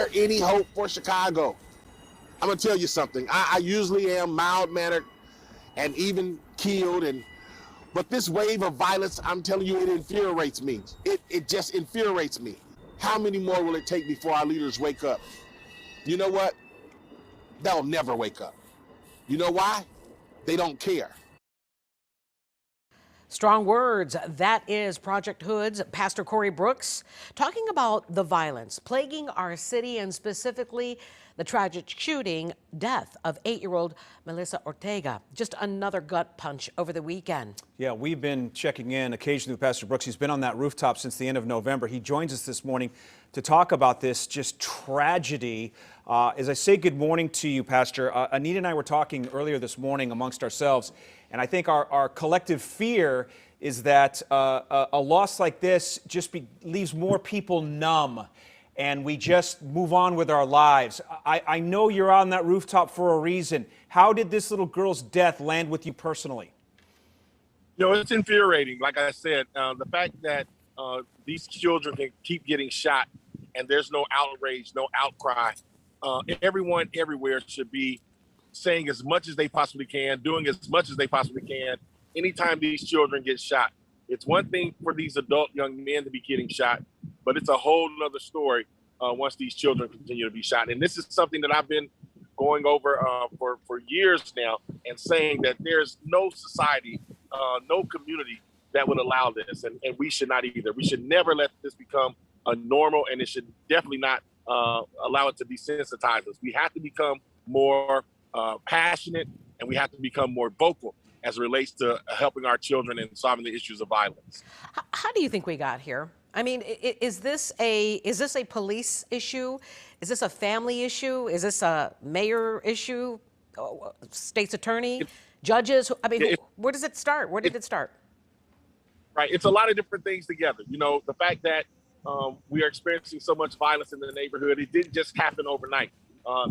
there any hope for Chicago? I'm gonna tell you something. I usually am mild-mannered and even keeled, but this wave of violence, I'm telling you, it infuriates me. It just infuriates me. How many more will it take before our leaders wake up? You know what? They'll never wake up. You know why? They don't care. Strong words. That is Project Hood's Pastor Corey Brooks talking about the violence plaguing our city and specifically the tragic shooting death of 8-year-old Melissa Ortega. Just another gut punch over the weekend. Yeah, we've been checking in occasionally with Pastor Brooks. He's been on that rooftop since the end of November. He joins us this morning to talk about this just tragedy. As I say good morning to you, Pastor, Anita and I were talking earlier this morning amongst ourselves, and I think our collective fear is that a loss like this just leaves more people numb, and we just move on with our lives. I know you're on that rooftop for a reason. How did this little girl's death land with you personally? You know, it's infuriating. Like I said, the fact that these children can keep getting shot and there's no outrage, no outcry. Everyone everywhere should be saying as much as they possibly can, doing as much as they possibly can anytime these children get shot. It's one thing for these adult young men to be getting shot, but it's a whole other story once these children continue to be shot. And this is something that I've been going over for years now and saying that there's no society, no community that would allow this. And we should not either. We should never let this become a normal, and it should definitely not allow it to desensitize us. We have to become more passionate, and we have to become more vocal as it relates to helping our children and solving the issues of violence. How do you think we got here? I mean, is this a police issue? Is this a family issue? Is this a mayor issue? State's attorney, judges? I mean, where does it start? Where did it start? Right, it's a lot of different things together. You know, the fact that we are experiencing so much violence in the neighborhood, it didn't just happen overnight.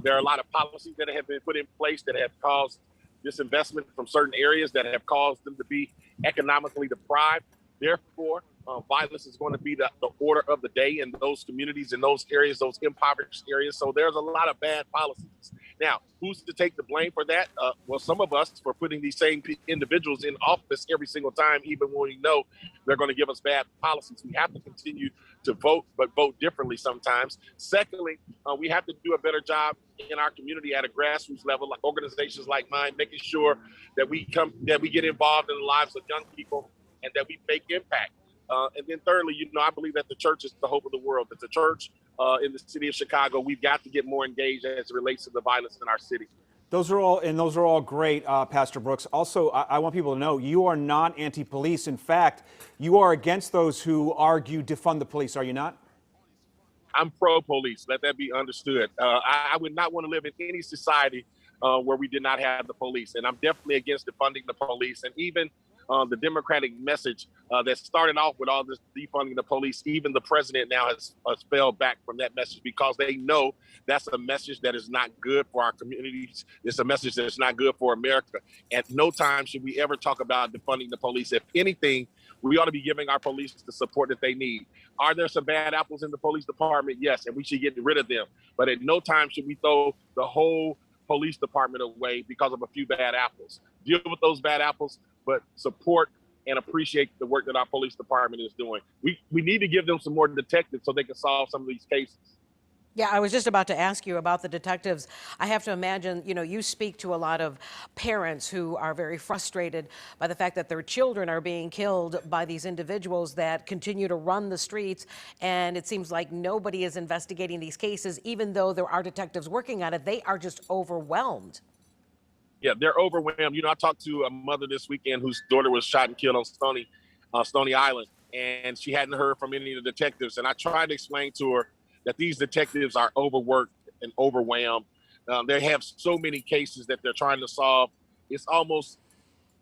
There are a lot of policies that have been put in place that have caused disinvestment from certain areas, that have caused them to be economically deprived. Therefore, violence is going to be the order of the day in those communities, in those areas, those impoverished areas. So there's a lot of bad policies. Now, who's to take the blame for that? Well, some of us for putting these same individuals in office every single time, even when we know they're going to give us bad policies. We have to continue to vote, but vote differently sometimes. Secondly, we have to do a better job in our community at a grassroots level, like organizations like mine, making sure that we get involved in the lives of young people and that we make impact. And then thirdly, you know, I believe that the church is the hope of the world. That the church in the city of Chicago, we've got to get more engaged as it relates to the violence in our city. Those are all great, Pastor Brooks. Also, I want people to know you are not anti-police. In fact, you are against those who argue defund the police, are you not? I'm pro-police. Let that be understood. I would not want to live in any society where we did not have the police. And I'm definitely against defunding the police. And even the Democratic message that started off with all this defunding the police, even the president now has fell back from that message because they know that's a message that is not good for our communities. It's a message that's not good for America. At no time should we ever talk about defunding the police. If anything, we ought to be giving our police the support that they need. Are there some bad apples in the police department? Yes, and we should get rid of them. But at no time should we throw the whole police department away because of a few bad apples. Deal with those bad apples, but support and appreciate the work that our police department is doing. We need to give them some more detectives so they can solve some of these cases. Yeah, I was just about to ask you about the detectives. I have to imagine, you know, you speak to a lot of parents who are very frustrated by the fact that their children are being killed by these individuals that continue to run the streets. And it seems like nobody is investigating these cases, even though there are detectives working on it. They are just overwhelmed. Yeah, they're overwhelmed. You know, I talked to a mother this weekend whose daughter was shot and killed on Stony Island, and she hadn't heard from any of the detectives. And I tried to explain to her that these detectives are overworked and overwhelmed. They have so many cases that they're trying to solve. It's almost,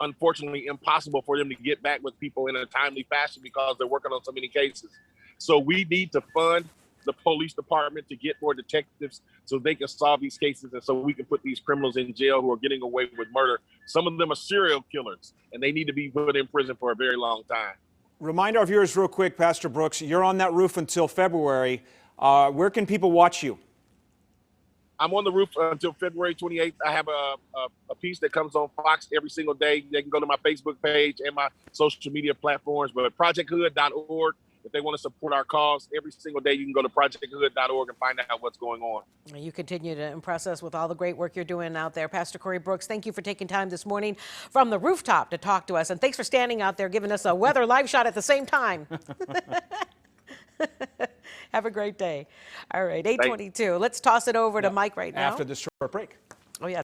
unfortunately, impossible for them to get back with people in a timely fashion because they're working on so many cases. So we need to fund the police department to get more detectives so they can solve these cases and so we can put these criminals in jail who are getting away with murder. Some of them are serial killers, and they need to be put in prison for a very long time. Remind our viewers real quick, Pastor Brooks, you're on that roof until February. Where can people watch you? I'm on the roof until February 28th. I have a piece that comes on Fox every single day. They can go to my Facebook page and my social media platforms, but projecthood.org. If they want to support our cause, every single day you can go to projecthood.org and find out what's going on. You continue to impress us with all the great work you're doing out there. Pastor Corey Brooks, thank you for taking time this morning from the rooftop to talk to us. And thanks for standing out there giving us a weather live shot at the same time. Have a great day. All right, 8:22. Let's toss it over to Mike right now. After this short break.